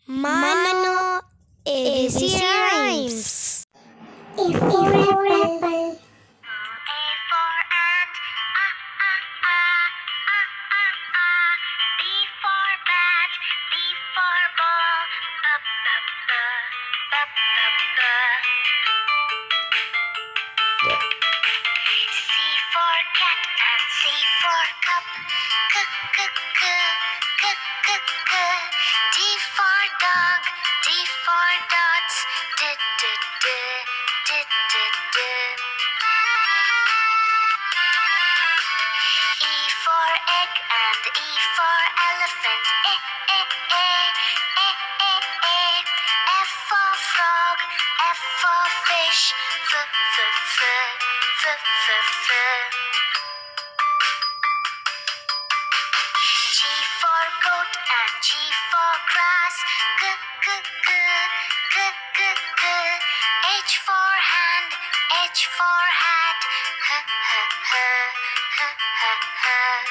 Mano ABC Rhymes. A for apple. G for goat and G for grass. G, g, g, g, g, g. H for hand, H for hat. H, h, h, h, h, h.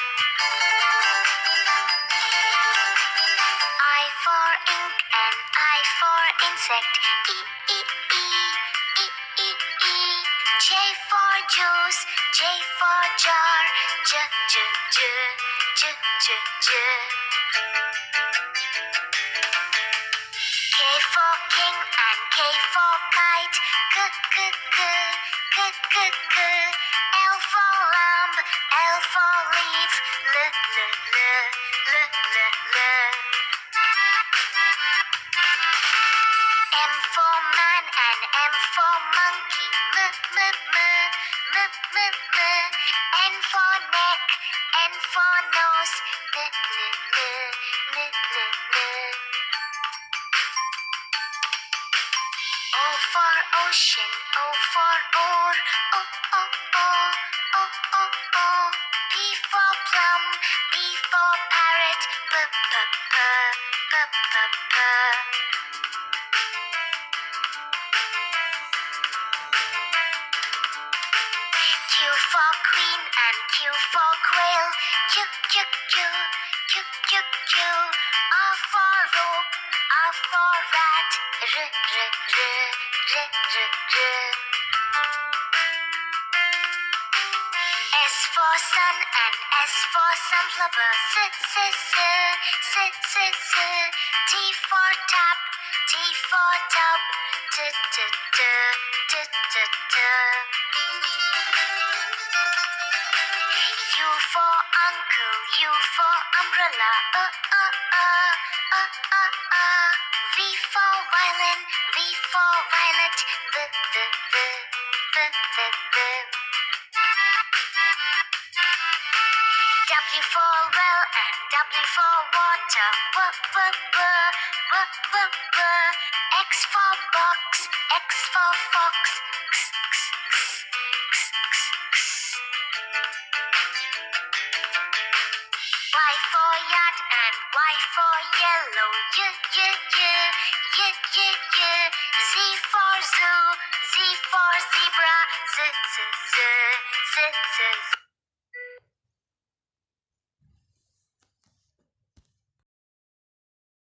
I for ink and I for insect. E, e, e, e, e, e. J for juice, J for jar. J, j, j. J, j, j. K for king and K for kite. K, k, k, k, k, k. L for lamb, L for leaf. L, l, l, l, l, l. M for man and M for monkey. M, m, m, m, m, m. N for neck, N for nose. N, n, n, n, n. O for ocean, O for oar. O, o, o, o, o, o. P for plum, P for parrot. P, p, p, p, p, p. Q for queen and Q for quail. Q, q, q, q, q, q. R for rope, R for rat. R, r, r, r, r, r. S for sun and S for sunflower. S, s, s, s, s, s. T for tap, T for tub. T, t, t, t, t, t. U for uncle, U for umbrella. V for violin, V for violet. V, v, v, v, v, v. W for well and W for water. W, w, w, w, w, w. X for box, X for fox. X, x, x, x, x, x. Y for yacht and Y for yellow. Y, y, y, y, y, y. Z for zoo, Z for zebra. Z, z, z, z, z, z.